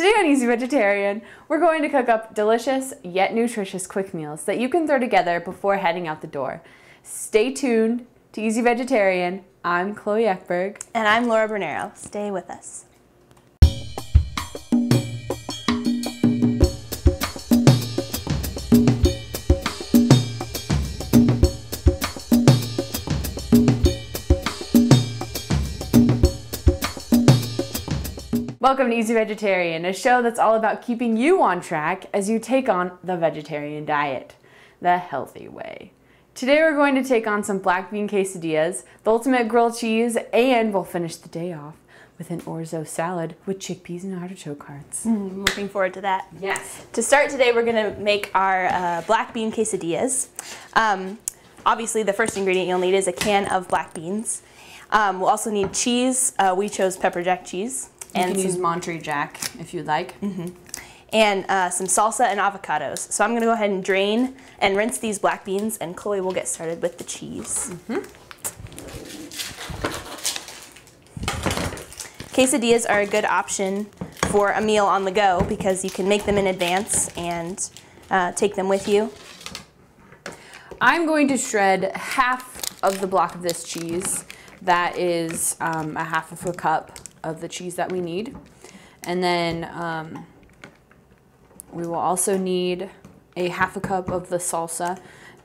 Today on Easy Vegetarian, we're going to cook up delicious yet nutritious quick meals that you can throw together before heading out the door. Stay tuned to Easy Vegetarian. I'm Chloe Eckberg. And I'm Laura Bernero. Stay with us. Welcome to Easy Vegetarian, a show that's all about keeping you on track as you take on the vegetarian diet, the healthy way. Today we're going to take on some black bean quesadillas, the ultimate grilled cheese, and we'll finish the day off with an orzo salad with chickpeas and artichoke hearts. Looking forward to that. Yes. To start today, we're going to make our black bean quesadillas. Obviously, the first ingredient you'll need is a can of black beans. We'll also need cheese. We chose pepper jack cheese. You can use Monterey Jack if you'd like. And some salsa and avocados. So I'm going to go ahead and drain and rinse these black beans, and Chloe will get started with the cheese. Quesadillas are a good option for a meal on the go because you can make them in advance and take them with you. I'm going to shred half of the block of this cheese. That is a half of a cup of the cheese that we need. And then we will also need a half a cup of the salsa,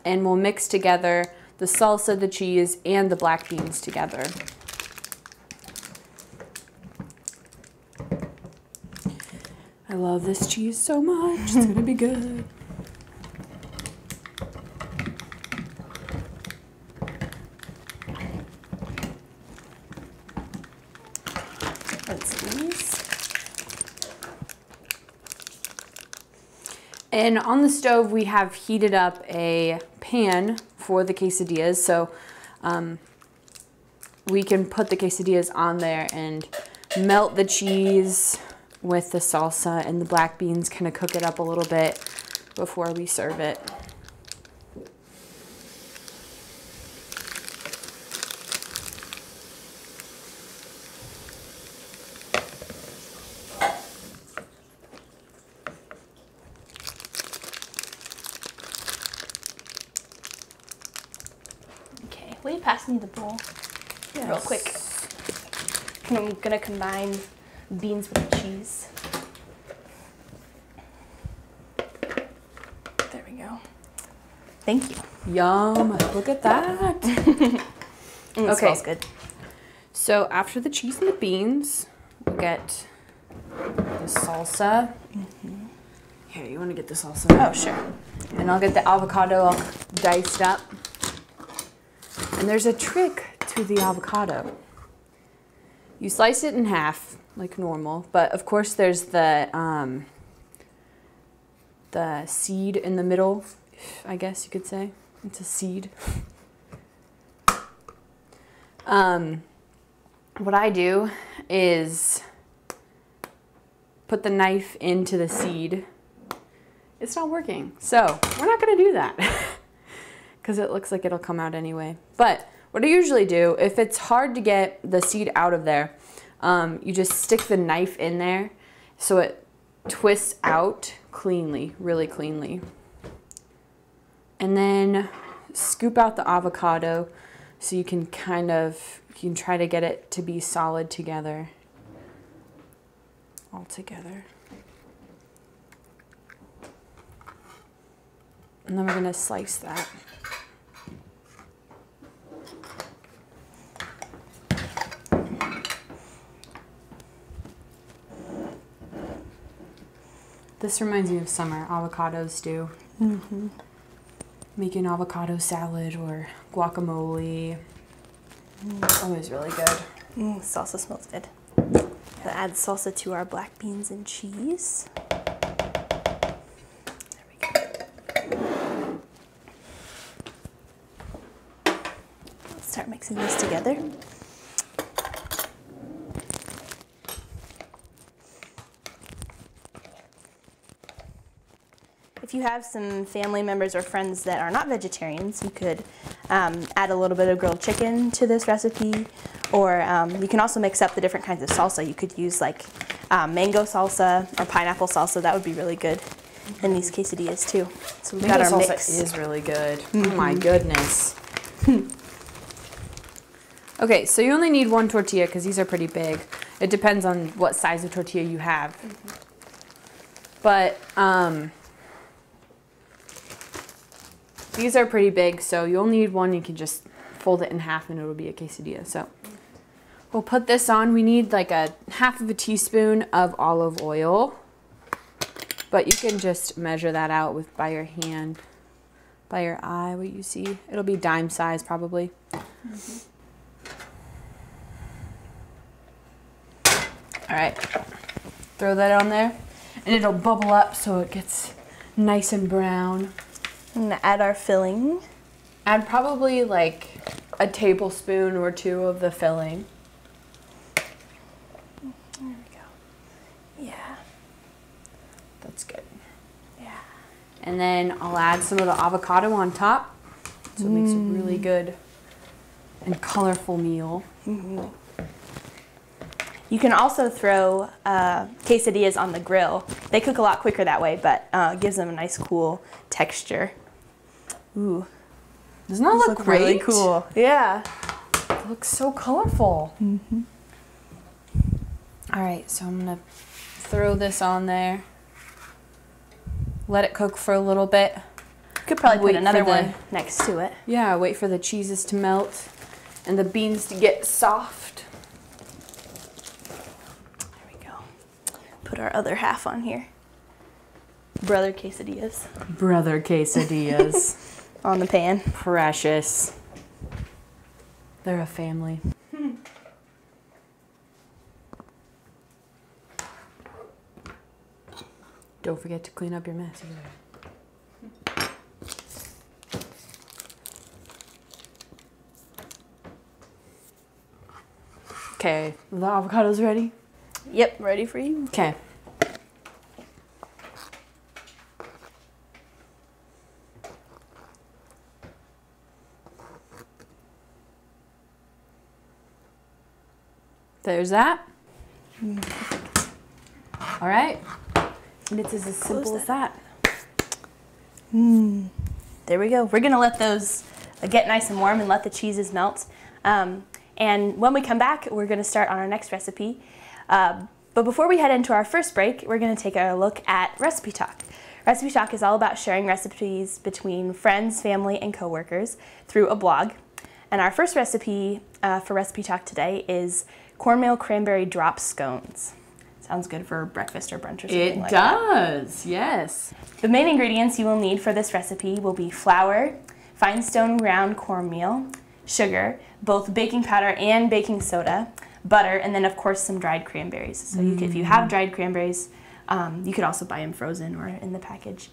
and we'll mix together the salsa, the cheese, and the black beans together. I love this cheese so much. It's gonna be good. And on the stove, we have heated up a pan for the quesadillas, so we can put the quesadillas on there and melt the cheese with the salsa and the black beans, kind of cook it up a little bit before we serve it. Will you pass me the bowl real quick? I'm going to combine beans with the cheese. There we go. Thank you. Yum, look at that. It smells good. So after the cheese and the beans, we'll get the salsa. Here, you want to get the salsa? Oh, sure. And I'll get the avocado all diced up. And there's a trick to the avocado. You slice it in half, like normal, but of course there's the seed in the middle, I guess you could say. It's a seed. What I do is put the knife into the seed. It's not working, so we're not gonna do that. Because it looks like it'll come out anyway. But what I usually do, if it's hard to get the seed out of there, you just stick the knife in there so it twists out cleanly, really cleanly. And then scoop out the avocado so you can you can try to get it to be solid together, all together. And then we're gonna slice that. This reminds me of summer avocado stew. Making avocado salad or guacamole. Always really good. Salsa smells good. We'll add salsa to our black beans and cheese. There we go. Let's start mixing this together. If you have some family members or friends that are not vegetarians, you could add a little bit of grilled chicken to this recipe, or you can also mix up the different kinds of salsa. You could use like mango salsa or pineapple salsa. That would be really good in these quesadillas too. So we've Mango got our salsa mix. is really good. Oh my goodness. Okay, so you only need 1 tortilla because these are pretty big. It depends on what size of tortilla you have. But these are pretty big, so you only need 1. You can just fold it in half and it'll be a quesadilla. So we'll put this on. We need like a half of a teaspoon of olive oil, but you can just measure that out by your hand, by your eye, what you see. It'll be dime size probably. All right, throw that on there and it'll bubble up so it gets nice and brown. I'm gonna add our filling. Add probably like a tablespoon or 2 of the filling. There we go. Yeah. That's good. Yeah. And then I'll add some of the avocado on top, so it makes a really good and colorful meal. You can also throw quesadillas on the grill. They cook a lot quicker that way, but gives them a nice cool texture. Ooh. Doesn't that look great? Really cool. Yeah. It looks so colorful. All right, so I'm gonna throw this on there. Let it cook for a little bit. Could probably Wait put another for the- one next to it. Yeah, wait for the cheeses to melt and the beans to get soft. There we go. Put our other half on here. Brother quesadillas Brother quesadillas. on the pan. Precious. They're a family. Don't forget to clean up your mess. Okay, the avocado's ready? Yep, ready for you. Okay. There's that. All right. And it's as simple as that. There we go. We're gonna let those get nice and warm and let the cheeses melt. And when we come back, we're gonna start on our next recipe. But before we head into our first break, we're gonna take a look at Recipe Talk. Recipe Talk is all about sharing recipes between friends, family, and coworkers through a blog. And our first recipe for Recipe Talk today is cornmeal cranberry drop scones. Sounds good for breakfast or brunch or something like that. It does, yes. The main ingredients you will need for this recipe will be flour, fine stone ground cornmeal, sugar, both baking powder and baking soda, butter, and then of course some dried cranberries. So if you have dried cranberries, you could also buy them frozen or in the package.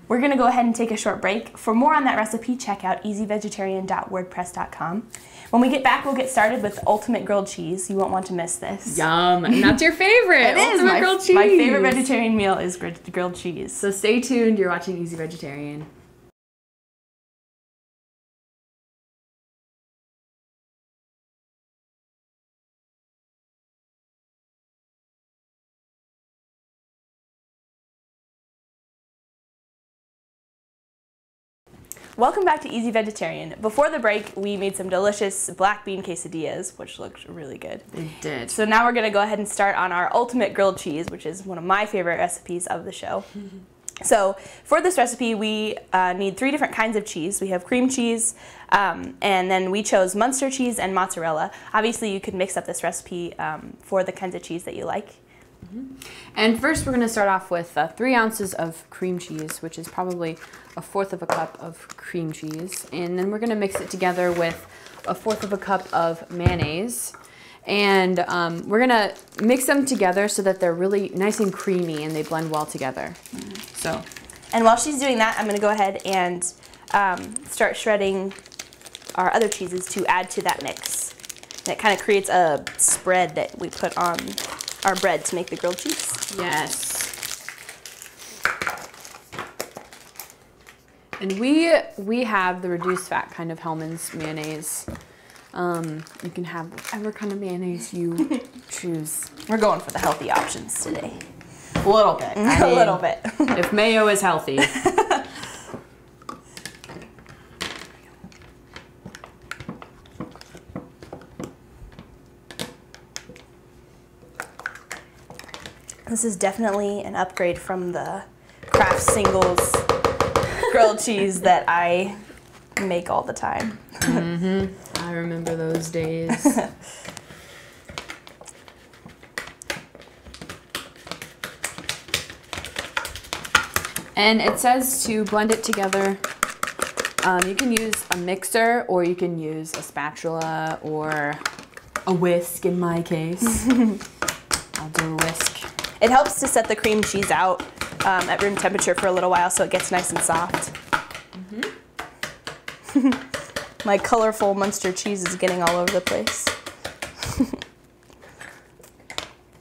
We're gonna go ahead and take a short break. For more on that recipe, check out easyvegetarian.wordpress.com. When we get back, we'll get started with ultimate grilled cheese. You won't want to miss this. Yum, and that's your favorite. It is Ultimate grilled cheese. my favorite vegetarian meal is grilled cheese. So stay tuned, you're watching Easy Vegetarian. Welcome back to Easy Vegetarian. Before the break, we made some delicious black bean quesadillas, which looked really good. It did. So now we're gonna go ahead and start on our ultimate grilled cheese, which is one of my favorite recipes of the show. So for this recipe, we need 3 different kinds of cheese. We have cream cheese, and then we chose Munster cheese and mozzarella. Obviously, you could mix up this recipe for the kinds of cheese that you like. And first we're going to start off with 3 ounces of cream cheese, which is probably 1/4 of a cup of cream cheese. And then we're going to mix it together with 1/4 of a cup of mayonnaise. And we're going to mix them together so that they're really nice and creamy and they blend well together. So, And while she's doing that, I'm going to go ahead and start shredding our other cheeses to add to that mix. And it kind of creates a spread that we put on our bread to make the grilled cheese. yes. And we have the reduced fat kind of Hellmann's mayonnaise. You can have whatever kind of mayonnaise you choose. We're going for the healthy options today. A little bit. A little bit. If mayo is healthy. This is definitely an upgrade from the Kraft Singles grilled cheese that I make all the time. I remember those days. And it says to blend it together. You can use a mixer, or you can use a spatula or a whisk in my case. I'll do a whisk. It helps to set the cream cheese out at room temperature for a little while so it gets nice and soft. My colorful Munster cheese is getting all over the place.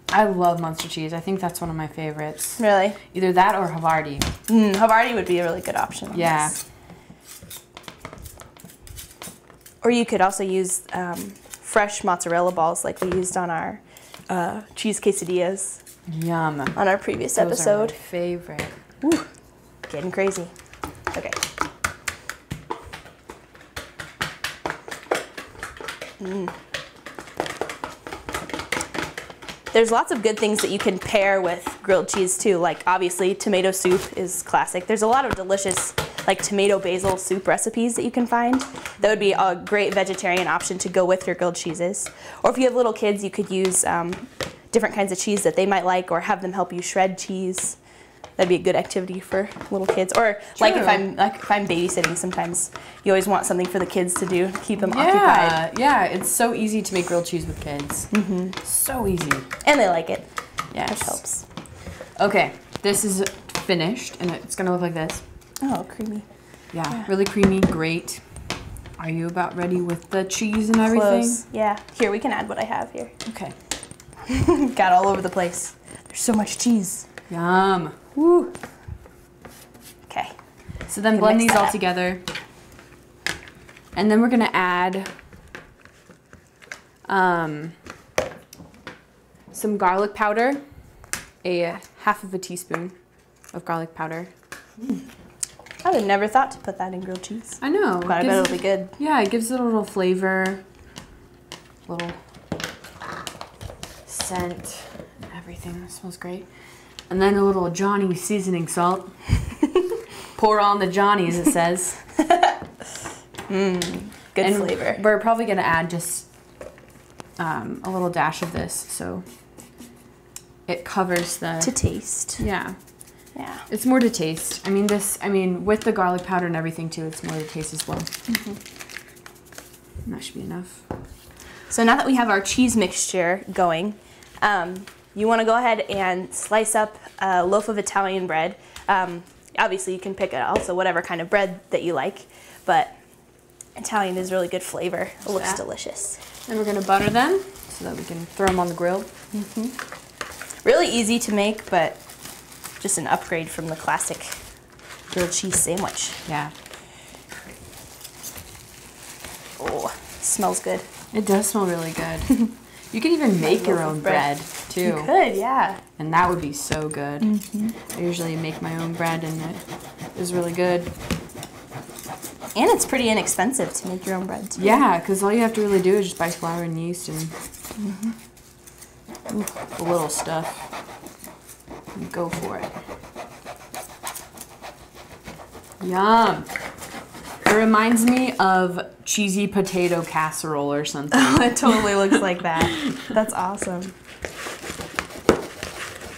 I love Munster cheese. I think that's one of my favorites. Really? Either that or Havarti. Havarti would be a really good option. Yeah. Or you could also use fresh mozzarella balls like we used on our cheese quesadillas. Yum. On our previous Those episode. are my favorite. Ooh, getting crazy. Okay. There's lots of good things that you can pair with grilled cheese too. Like obviously tomato soup is classic. There's a lot of delicious like tomato basil soup recipes that you can find. That would be a great vegetarian option to go with your grilled cheeses. Or if you have little kids, you could use different kinds of cheese that they might like, or have them help you shred cheese. That'd be a good activity for little kids. Or like if I'm babysitting, sometimes you always want something for the kids to do, keep them occupied. Yeah, it's so easy to make grilled cheese with kids. So easy. And they like it. Yes. Which helps. Okay, this is finished, and it's gonna look like this. Oh, creamy. Yeah, really creamy, great. Are you about ready with the cheese and everything? Close. Yeah. Here, we can add what I have here. Okay. Got all over the place. There's so much cheese. Yum. Woo. Okay. So then blend these mix that all up. together. And then we're gonna add some garlic powder, a half of a teaspoon of garlic powder. I would have never thought to put that in grilled cheese. I know. But I bet it'll be good. Yeah, it gives it a little flavor, little scent, everything. It smells great. And then a little Johnny seasoning salt. Pour on the Johnnies, it says. Good flavor. We're probably gonna add just a little dash of this, so it covers the... To taste. Yeah. Yeah. It's more to taste. I mean, with the garlic powder and everything too, it's more to taste as well. And that should be enough. So now that we have our cheese mixture going, you want to go ahead and slice up a loaf of Italian bread. Obviously, you can pick also whatever kind of bread that you like, but Italian is really good flavor. It looks delicious. Then we're gonna butter them so that we can throw them on the grill. Really easy to make, but just an upgrade from the classic grilled cheese sandwich. Yeah. Oh, smells good. It does smell really good. You can even make your own bread too. You could, yeah. And that would be so good. I usually make my own bread and it is really good. And it's pretty inexpensive to make your own bread too. Yeah, because all you have to really do is just buy flour and yeast and the little stuff. And go for it. Yum. It reminds me of cheesy potato casserole or something. It totally looks like that. That's awesome.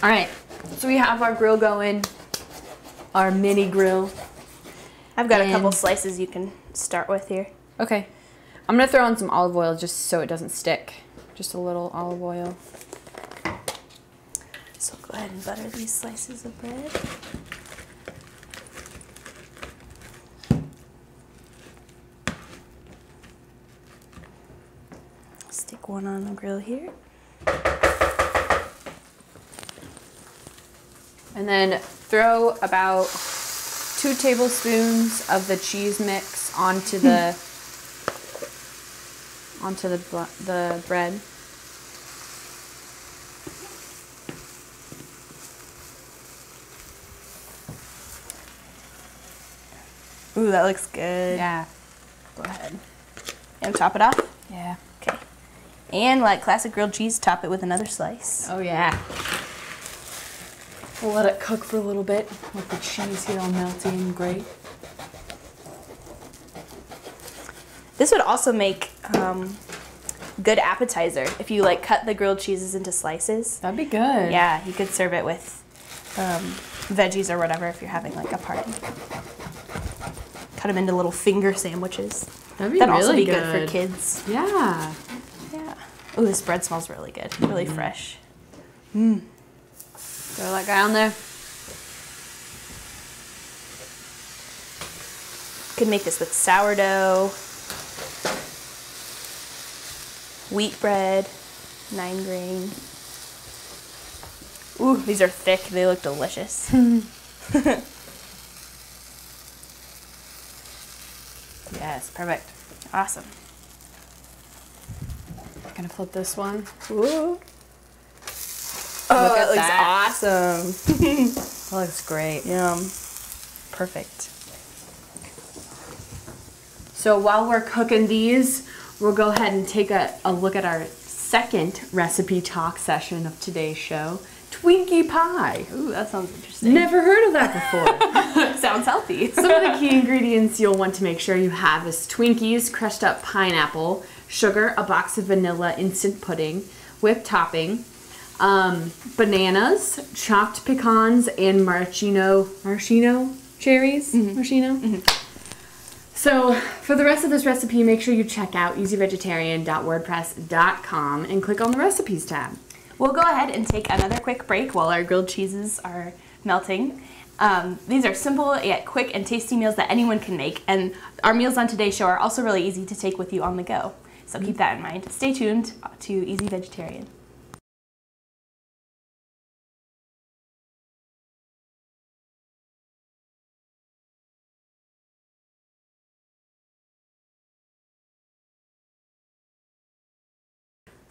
All right, so we have our grill going, our mini grill. I've got a couple slices you can start with here. Okay, I'm gonna throw in some olive oil just so it doesn't stick. Just a little olive oil. So go ahead and butter these slices of bread. Stick one on the grill here. And then throw about 2 tablespoons of the cheese mix onto the the bread. Ooh, that looks good. Yeah. Go ahead. And top it off? Yeah. Okay. And like classic grilled cheese, top it with another slice. Oh yeah. We'll let it cook for a little bit. Let the cheese get all melty and great. This would also make good appetizer if you like cut the grilled cheeses into slices. That'd be good. Yeah, you could serve it with veggies or whatever if you're having like a party. Cut them into little finger sandwiches. That'd be That'd really also be good. good for kids. Yeah. Yeah. Oh, this bread smells really good. Really fresh. Throw that guy on there. You could make this with sourdough, wheat bread, 9 grain. Ooh, these are thick. They look delicious. Yes, perfect. Awesome. Gonna flip this one. Ooh. Look Oh, at that that. looks awesome. That looks great. Yum. Perfect. So while we're cooking these, we'll go ahead and take a look at our second recipe talk session of today's show, Twinkie pie. Ooh, that sounds interesting. Never heard of that before. Sounds healthy. Some of the key ingredients you'll want to make sure you have is Twinkies, crushed up pineapple, sugar, a box of vanilla instant pudding, whipped topping, bananas, chopped pecans, and maraschino cherries. Maraschino. So for the rest of this recipe, make sure you check out easyvegetarian.wordpress.com and click on the recipes tab. We'll go ahead and take another quick break while our grilled cheeses are melting. These are simple yet quick and tasty meals that anyone can make, and our meals on today's show are also really easy to take with you on the go. So keep that in mind. Stay tuned to Easy Vegetarian.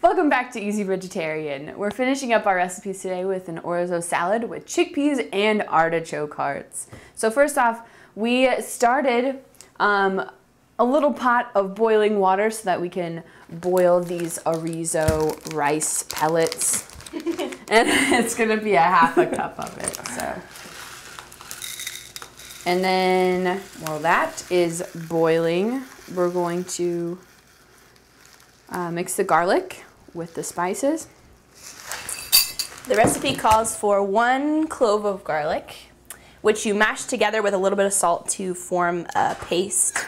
Welcome back to Easy Vegetarian. We're finishing up our recipes today with an orzo salad with chickpeas and artichoke hearts. So first off, we started a little pot of boiling water so that we can boil these orzo rice pellets. And it's gonna be a half a cup of it, so. And then, while that is boiling, we're going to mix the garlic with the spices. The recipe calls for 1 clove of garlic, which you mash together with a little bit of salt to form a paste.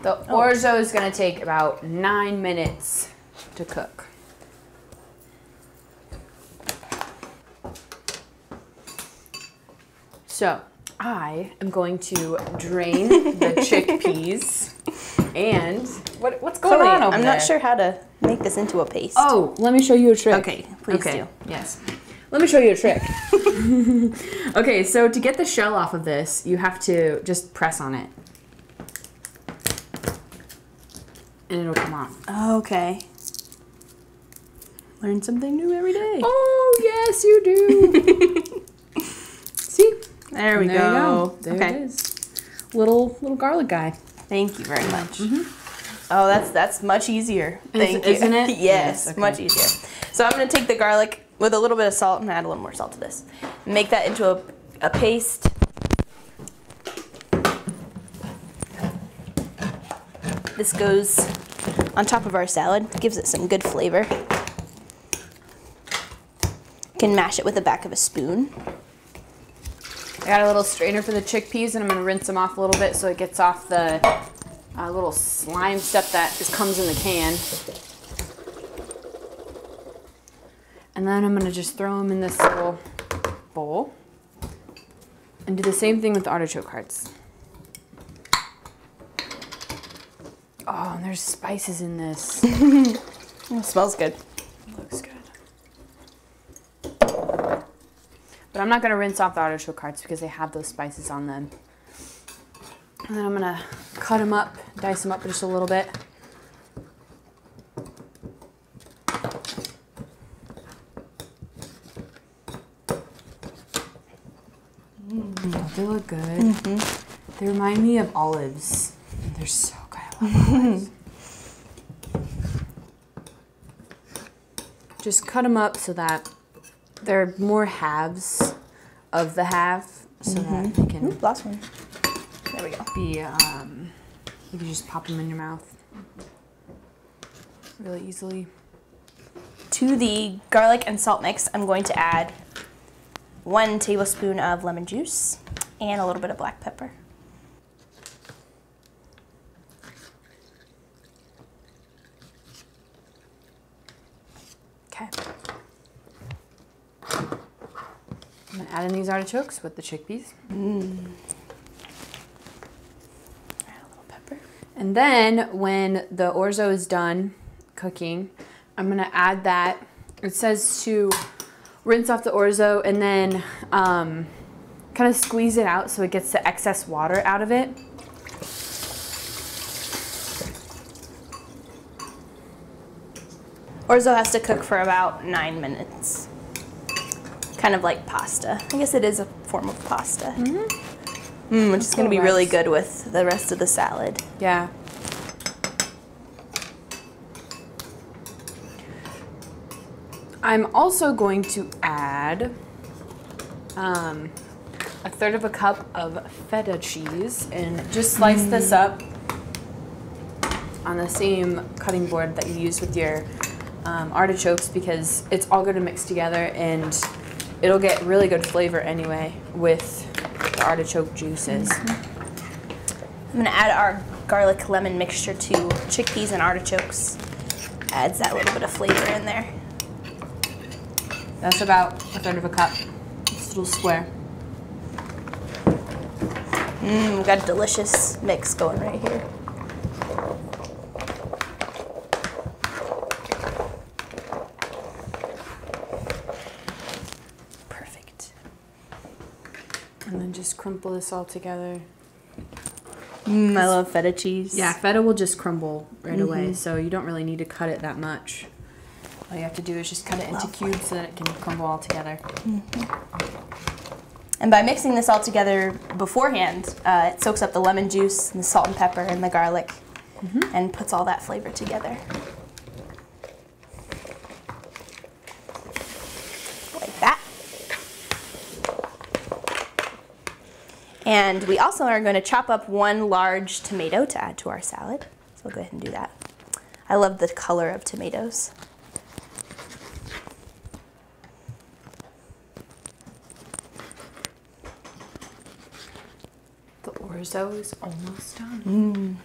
The orzo is going to take about 9 minutes to cook. So I am going to drain the chickpeas. And what's going on over there? I'm not sure how to make this into a paste. Oh, let me show you a trick. Okay, please do. Yes. Let me show you a trick. Okay, so to get the shell off of this, you have to just press on it. And it'll come off. Okay. Learn something new every day. Oh, yes, you do. See? There we There go. you go. There Okay. it is. Little garlic guy. Thank you very much. Oh, that's much easier. Thank you. Isn't it? Yes, Okay. much easier. So I'm going to take the garlic with a little bit of salt and add a little more salt to this. Make that into a paste. This goes on top of our salad. Gives it some good flavor. You can mash it with the back of a spoon. I got a little strainer for the chickpeas, and I'm going to rinse them off a little bit so it gets off the little slime stuff that comes in the can. And then I'm going to just throw them in this little bowl and do the same thing with the artichoke hearts. Oh, and there's spices in this. Oh, it smells good. Looks good. But I'm not going to rinse off the artichoke hearts because they have those spices on them. And then I'm going to cut them up, dice them up just a little bit. they look good. They remind me of olives. They're so good. I love olives. Just cut them up so that they're more halves of the half, so that they can. Last one. There we go. Be you can just pop them in your mouth really easily. To the garlic and salt mix, I'm going to add 1 tablespoon of lemon juice and a little bit of black pepper. Okay. I'm gonna add in these artichokes with the chickpeas. Add a little pepper. And then when the orzo is done cooking, I'm gonna add that. It says to rinse off the orzo and then kind of squeeze it out so it gets the excess water out of it. Orzo has to cook for about 9 minutes. Kind of like pasta. I guess it is a form of pasta. Which is going to be really good with the rest of the salad. Yeah. I'm also going to add a 1/3 cup of feta cheese and just slice this up on the same cutting board that you use with your artichokes, because it's all going to mix together and it'll get really good flavor anyway with the artichoke juices. I'm going to add our garlic lemon mixture to chickpeas and artichokes. Adds that little bit of flavor in there. That's about 1/3 cup. This little square. We've got a delicious mix going right here. Perfect. And then just crumple this all together. I love feta cheese. Yeah, feta will just crumble right away, so you don't really need to cut it that much. All you have to do is just cut it into cubes so that it can crumble all together. And by mixing this all together beforehand, it soaks up the lemon juice and the salt and pepper and the garlic and puts all that flavor together. Like that. And we also are going to chop up 1 large tomato to add to our salad. So we'll go ahead and do that. I love the color of tomatoes. The orzo is almost done.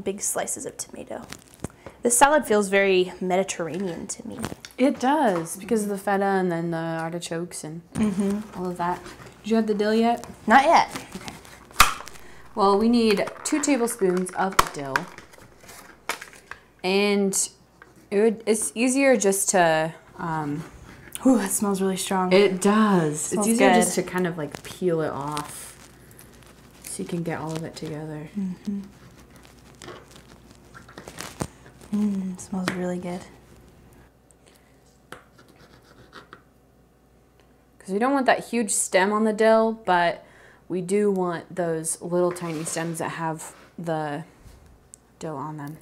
Big slices of tomato. This salad feels very Mediterranean to me. It does, because of the feta and then the artichokes and all of that. Did you add the dill yet? Not yet. Okay. Well, we need 2 tablespoons of dill. And it's easier just to... Ooh, that smells really strong. It does. It's easier good. just to kind of like peel it off so you can get all of it together. It smells really good. Because we don't want that huge stem on the dill, but we do want those little tiny stems that have the dill on them.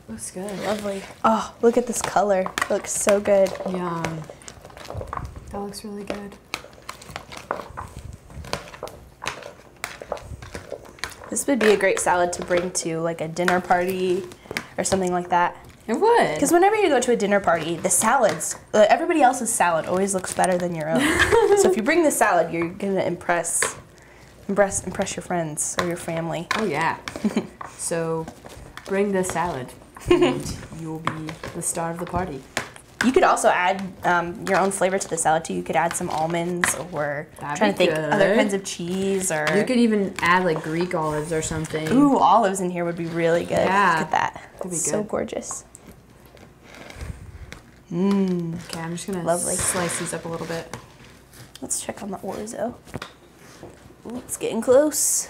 Looks good. Lovely. Oh, look at this color. It looks so good. Yum. That looks really good. This would be a great salad to bring to like a dinner party or something like that. It would. Because whenever you go to a dinner party, the salads, everybody else's salad always looks better than your own. So if you bring the salad, you're gonna impress your friends or your family. Oh yeah. So bring the salad and you'll be the star of the party. You could also add your own flavor to the salad too. You could add some almonds, or trying to think other kinds of cheese, or you could even add like Greek olives or something. Ooh, olives in here would be really good. Yeah, look at that. That'd be so good. Gorgeous. Okay, I'm just gonna slice these up a little bit. Let's check on the orzo. Ooh, it's getting close.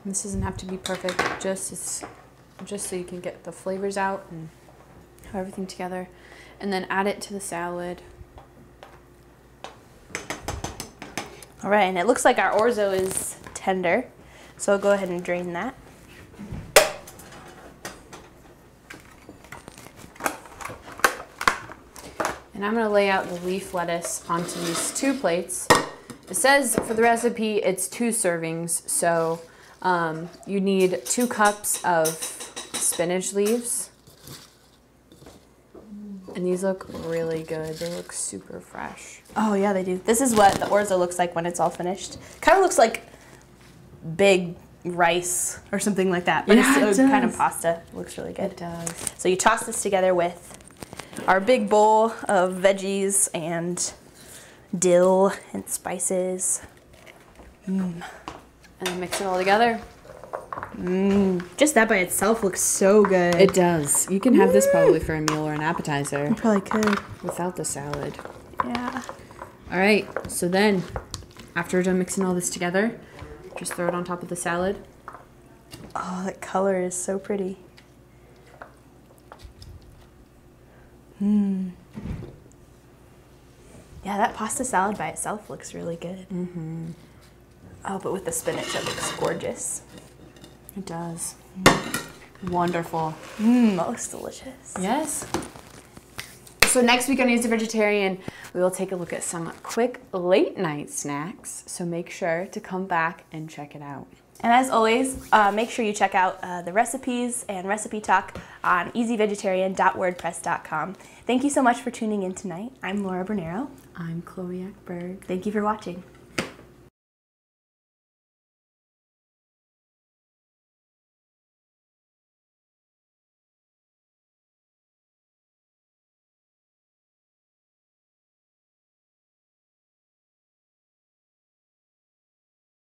This doesn't have to be perfect, just so you can get the flavors out and have everything together. And then add it to the salad. All right, and it looks like our orzo is tender, so I'll go ahead and drain that. And I'm gonna lay out the leaf lettuce onto these 2 plates. It says for the recipe it's 2 servings, so you need 2 cups of spinach leaves. And these look really good. They look super fresh. Oh yeah, they do. This is what the orzo looks like when it's all finished. Kind of looks like big rice or something like that, but it's kind of pasta. It looks really good. It does. So you toss this together with our big bowl of veggies and dill and spices. And then mix it all together. Just that by itself looks so good. It does. You can have this probably for a meal or an appetizer. I probably could. Without the salad. Yeah. All right, so then after we're done mixing all this together, just throw it on top of the salad. Oh, that color is so pretty. Yeah, that pasta salad by itself looks really good. Oh, but with the spinach, it looks gorgeous. It does. Wonderful. That looks delicious. Yes. So next week on Easy Vegetarian, we will take a look at some quick late night snacks. So make sure to come back and check it out. And as always, make sure you check out the recipes and recipe talk on easyvegetarian.wordpress.com. Thank you so much for tuning in tonight. I'm Laura Bernero. I'm Chloe Eckberg. Thank you for watching.